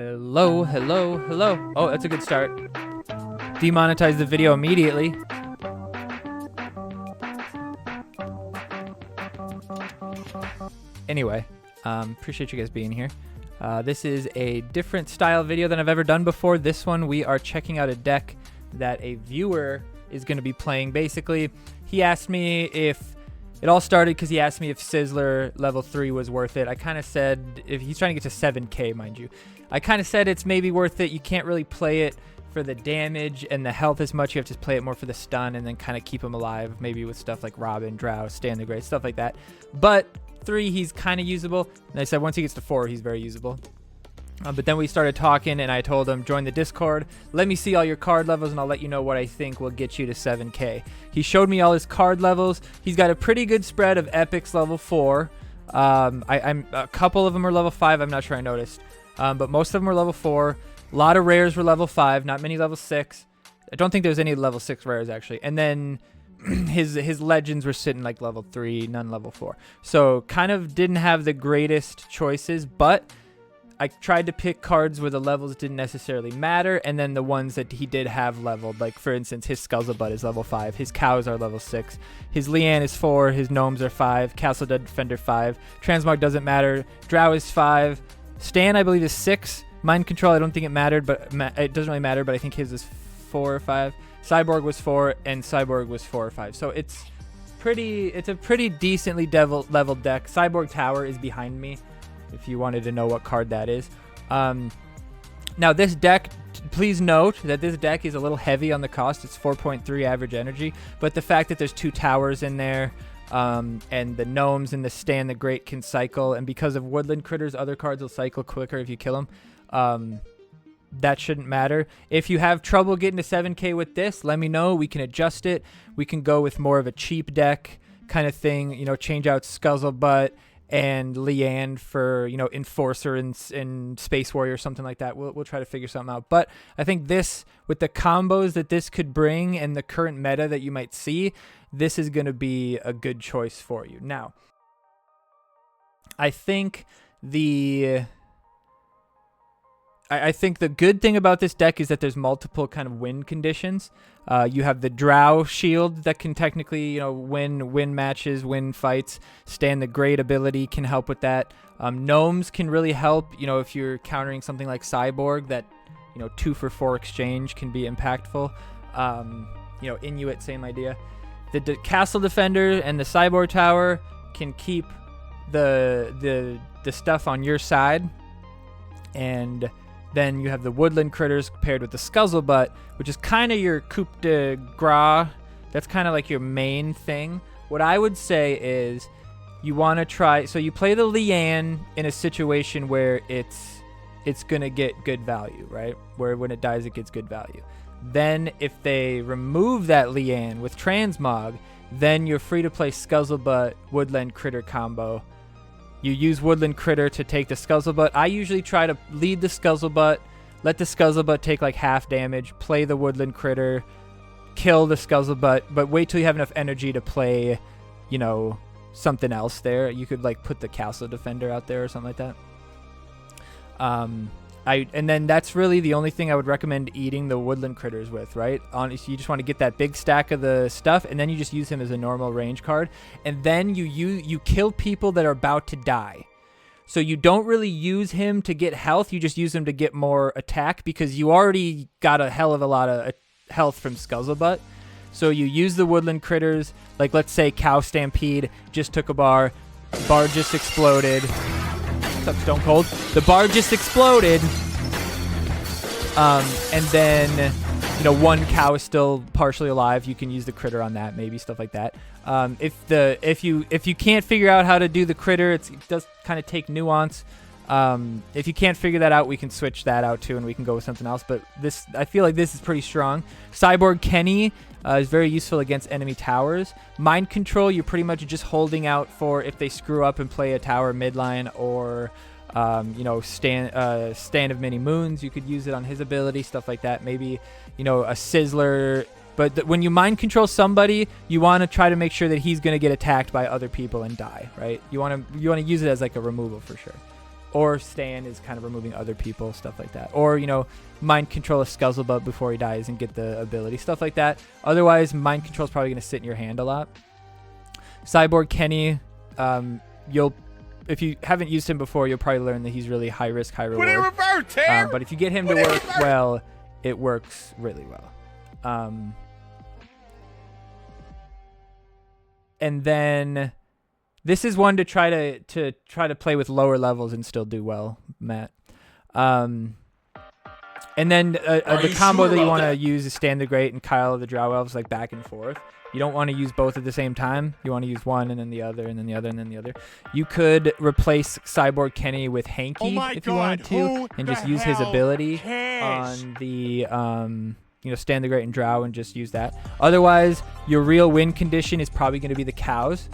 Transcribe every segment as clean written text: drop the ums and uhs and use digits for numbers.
Hello, hello, hello. Oh, that's a good start. Demonetize the video immediately. Anyway, appreciate you guys being here. This is a different style video than I've ever done before. This one, we are checking out a deck that a viewer is going to be playing. Basically, he asked me if... It all started because he asked me if Sizzler level 3 was worth it. I kind of said, if he's trying to get to 7k, mind you. I kind of said it's maybe worth it. You can't really play it for the damage and the health as much. You have to play it more for the stun and then kind of keep him alive, maybe with stuff like Robin, Drow, Stand the Great, stuff like that. But 3, he's kind of usable. And I said once he gets to 4, he's very usable. But then we started talking, and I told him, join the Discord. Let me see all your card levels, and I'll let you know what I think will get you to 7k. He showed me all his card levels. He's got a pretty good spread of epics level 4. I'm a couple of them are level 5. I'm not sure I noticed. But most of them are level 4. A lot of rares were level 5. Not many level 6. I don't think there was any level 6 rares, actually. And then his legends were sitting like level 3, none level 4. So kind of didn't have the greatest choices, but... I tried to pick cards where the levels didn't necessarily matter, and then the ones that he did have leveled. Like, for instance, his Skullzabut is level 5. His cows are level 6. His Leanne is 4. His gnomes are 5. Castle Defender 5. Transmog doesn't matter. Drow is 5. Stan, I believe, is 6. Mind Control, I don't think it mattered, but it doesn't really matter, but I think his is 4 or 5. Cyborg was 4, and Cyborg was 4 or 5. So it's a pretty decently leveled deck. Cyborg Tower is behind me, if you wanted to know what card that is. Now this deck, please note that this deck is a little heavy on the cost. It's 4.3 average energy, but the fact that there's 2 towers in there, and the gnomes and the Stand the Great can cycle, and because of woodland critters, other cards will cycle quicker if you kill them. That shouldn't matter. If you have trouble getting to 7k with this, let me know. We can adjust it. We can go with more of a cheap deck kind of thing, you know, change out Skullzabut and Leanne for, you know, Enforcer and Space Warrior or something like that. We'll try to figure something out. But I think this, with the combos that this could bring and the current meta that you might see, this is going to be a good choice for you. Now, I think the good thing about this deck is that there's multiple kind of win conditions. You have the Drow shield that can technically, you know, win matches, win fights. Stand the Great ability can help with that. Gnomes can really help, you know, if you're countering something like Cyborg, that, you know, 2 for 4 exchange can be impactful. You know, Inuit, same idea. The Castle Defender and the Cyborg Tower can keep the stuff on your side, and then you have the woodland critters paired with the Skullzabut, which is kind of your coup de grace. That's kind of like your main thing. What I would say is you want to try... So you play the Leanne in a situation where it's going to get good value, right? Where when it dies, it gets good value. Then if they remove that Leanne with Transmog, then you're free to play Skullzabut Woodland Critter combo. You use Woodland Critter to take the Skullzabut. I usually try to lead the Skullzabut, let the Skullzabut take like half damage, play the Woodland Critter, kill the Skullzabut, but wait till you have enough energy to play, you know, something else there. You could like put the Castle Defender out there or something like that. And then that's really the only thing I would recommend eating the Woodland Critters with, right? You just want to get that big stack of the stuff, and then you just use him as a normal range card. And then you kill people that are about to die. So you don't really use him to get health, you just use him to get more attack, because you already got a hell of a lot of health from Skullzabut. So you use the Woodland Critters, like let's say Cow Stampede just took a bar just exploded. What's up, Stone Cold? The bar just exploded. And then, you know, one cow is still partially alive. You can use the critter on that, maybe stuff like that. If you can't figure out how to do the critter, it does kind of take nuance. If you can't figure that out, we can switch that out too, and we can go with something else. But this, I feel like this is pretty strong. Cyborg Kenny is very useful against enemy towers. Mind Control, you're pretty much just holding out for if they screw up and play a tower midline, or you know, stand of Many Moons. You could use it on his ability, stuff like that. Maybe, you know, a Sizzler. But when you mind control somebody, you want to try to make sure that he's going to get attacked by other people and die, right? You want to use it as like a removal for sure. or Stan is kind of removing other people, stuff like that. Or, you know, mind control a Scuzzlebutt before he dies and get the ability, stuff like that. Otherwise, mind control is probably going to sit in your hand a lot. Cyborg Kenny, if you haven't used him before, you'll probably learn that he's really high risk, high reward. But if you get him to work well, it works really well. And then this is one to try to play with lower levels and still do well, Matt. And then the combo that you want to use is Stan the Great and Kyle the Drow Elves, like back and forth. You don't want to use both at the same time. You want to use one and then the other and then the other and then the other. You could replace Cyborg Kenny with Hanky if you wanted to, and just use his ability on the you know, Stan the Great and Drow and just use that. Otherwise, your real win condition is probably going to be the cows.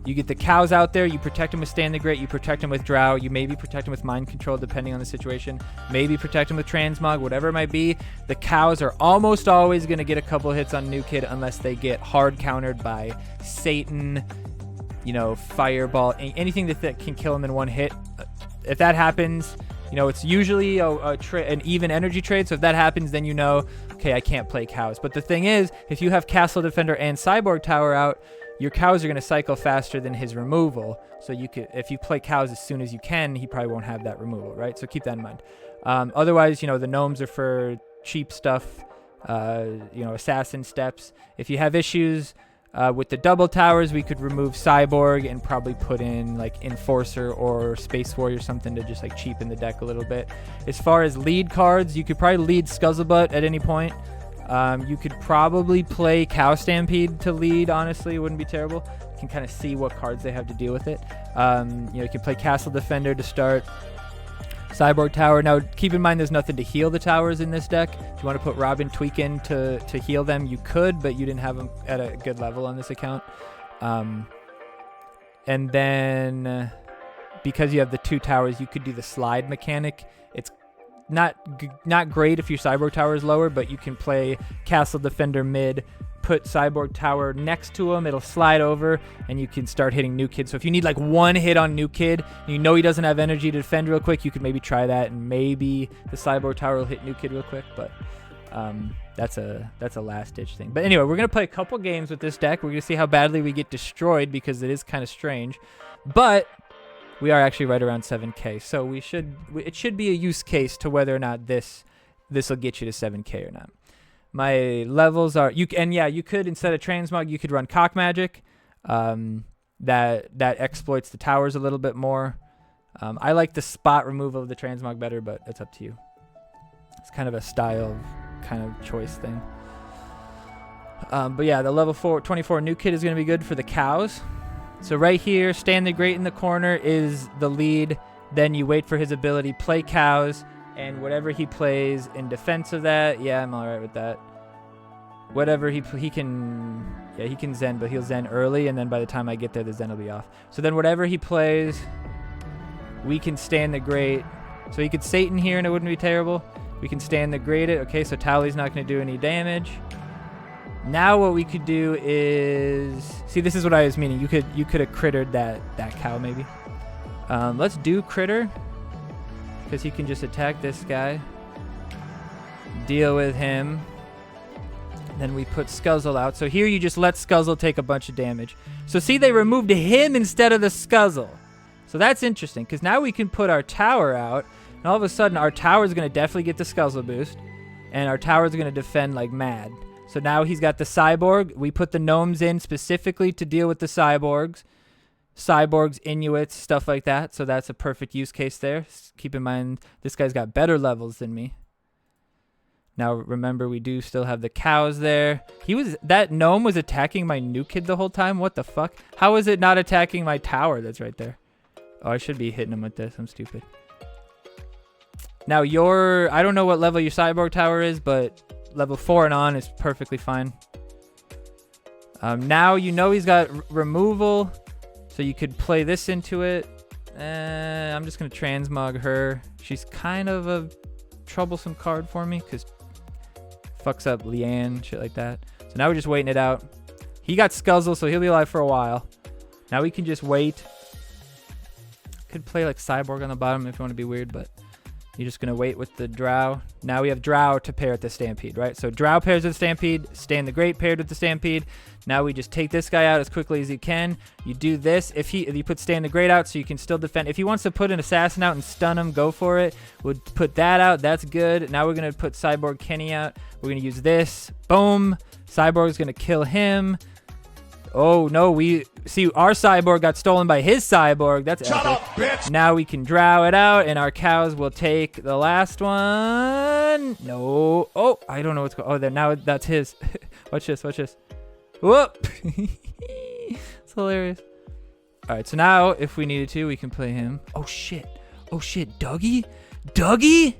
You get the cows out there, you protect them with Stan the Great, you protect them with Drow, you maybe protect them with Mind Control depending on the situation, maybe protect them with Transmog, whatever it might be. The cows are almost always going to get a couple hits on New Kid unless they get hard countered by Satan, you know, Fireball, anything that can kill them in one hit. If that happens, you know, it's usually an even energy trade, so if that happens, then you know, okay, I can't play cows. But the thing is, if you have Castle Defender and Cyborg Tower out, your cows are going to cycle faster than his removal. So you could, if you play cows as soon as you can, he probably won't have that removal, right? So keep that in mind. Otherwise, you know, the gnomes are for cheap stuff, you know, assassin steps. If you have issues with the double towers, we could remove Cyborg and probably put in like Enforcer or Space Warrior or something to just like cheapen the deck a little bit. As far as lead cards, you could probably lead Scuzzlebutt at any point. You could probably play Cow Stampede to lead, honestly. It wouldn't be terrible. You can kind of see what cards they have to deal with it. You know, you can play Castle Defender to start. Cyborg Tower. Now, keep in mind there's nothing to heal the towers in this deck. If you want to put Robin Tweakin to heal them, you could, but you didn't have them at a good level on this account. And then, because you have the 2 towers, you could do the slide mechanic. It's not great if your Cyborg Tower is lower, but you can play Castle Defender mid, put Cyborg Tower next to him, it'll slide over, and you can start hitting New Kid. So if you need like one hit on New Kid, and you know he doesn't have energy to defend real quick, you could maybe try that, and maybe the Cyborg Tower will hit New Kid real quick, but that's a last-ditch thing. But anyway, we're going to play a couple games with this deck. We're going to see how badly we get destroyed, because it is kind of strange. But we are actually right around 7K, so it should be a use case to whether or not this will get you to 7K or not. My levels are you could, instead of Transmog, you could run Cock Magic. That exploits the towers a little bit more. I like the spot removal of the Transmog better, but it's up to you. It's kind of a style kind of choice thing. But yeah, the level 24 New Kid is going to be good for the cows. So right here, Stan the Great in the corner is the lead. Then you wait for his ability, play cows, and whatever he plays in defense of that, yeah, I'm all right with that. Whatever he can Zen, but he'll Zen early, and then by the time I get there, the Zen will be off. So then whatever he plays, we can Stan the Great. So he could Satan here, and it wouldn't be terrible. We can Stan the Great it. Okay, so Tally's not going to do any damage. Now what we could do is, see, this is what I was meaning. You could have crittered that cow maybe. Let's do critter, because he can just attack this guy, deal with him. Then we put Scuzzle out. So here you just let Scuzzle take a bunch of damage. So see, they removed him instead of the Scuzzle. So that's interesting, because now we can put our tower out, and all of a sudden our tower is going to definitely get the Scuzzle boost, and our tower is going to defend like mad. So now he's got the Cyborg. We put the gnomes in specifically to deal with the Cyborgs. Cyborgs, Inuits, stuff like that. So that's a perfect use case there. Keep in mind, this guy's got better levels than me. Now, remember, we do still have the cows there. That gnome was attacking my New Kid the whole time? What the fuck? How is it not attacking my tower that's right there? Oh, I should be hitting him with this. I'm stupid. Now, I don't know what level your Cyborg Tower is, but level 4 and on is perfectly fine. Now you know he's got removal, so you could play this into it. I'm just going to Transmog her. She's kind of a troublesome card for me, because fucks up Leanne, shit like that. So now we're just waiting it out. He got Scuzzle, so he'll be alive for a while. Now we can just wait. could play like Cyborg on the bottom if you want to be weird, but you're just going to wait with the Drow. Now we have Drow to pair with the Stampede, right? So Drow pairs with the Stampede, Stan the Great paired with the Stampede. Now we just take this guy out as quickly as you can. You do this. If you put Stan the Great out so you can still defend. If he wants to put an Assassin out and stun him, go for it. We'll put that out. That's good. Now we're going to put Cyborg Kenny out. We're going to use this. Boom. Cyborg's going to kill him. Oh, no, we see our Cyborg got stolen by his Cyborg. That's Shut epic. up, bitch! Now we can Drow it out, and our cows will take the last one. No. Oh, I don't know what's going on. Oh, there. Now that's his. Watch this. Watch this. Whoop. It's hilarious. All right, so now if we needed to, we can play him. Oh, shit. Oh, shit. Dougie? Dougie?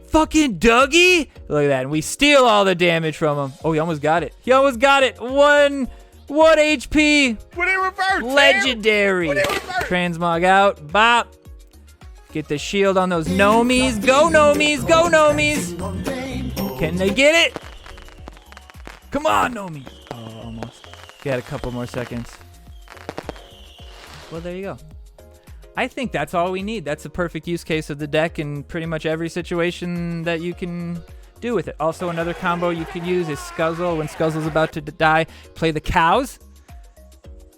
Fucking Dougie? Look at that. And we steal all the damage from him. Oh, he almost got it. He almost got it. One HP. Would it revert? Legendary. Transmog out. Bop. Get the shield on those Gnomies. Go Gnomies. Go Gnomies. Can they get it? Come on, Gnomies. Oh, almost. Got a couple more seconds. Well, there you go. I think that's all we need. That's a perfect use case of the deck in pretty much every situation that you can do with it. Also, another combo you could use is Scuzzle. When Scuzzle's about to die, play the cows.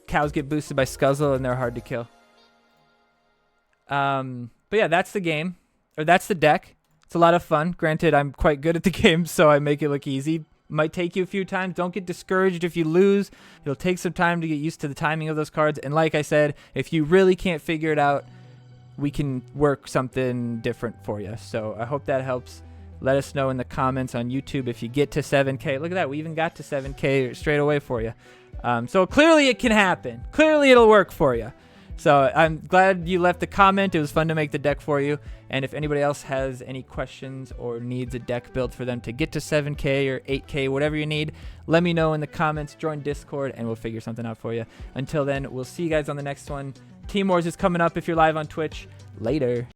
Cows get boosted by Scuzzle, and they're hard to kill. But yeah, that's the game. Or that's the deck. It's a lot of fun. Granted, I'm quite good at the game, so I make it look easy. Might take you a few times. Don't get discouraged if you lose. It'll take some time to get used to the timing of those cards. And like I said, if you really can't figure it out, we can work something different for you. So I hope that helps. Let us know in the comments on YouTube if you get to 7K. Look at that. We even got to 7K straight away for you. So clearly it can happen. Clearly it'll work for you. So I'm glad you left the comment. It was fun to make the deck for you. And if anybody else has any questions or needs a deck built for them to get to 7K or 8K, whatever you need, let me know in the comments. Join Discord and we'll figure something out for you. Until then, we'll see you guys on the next one. Team Wars is coming up if you're live on Twitch. Later.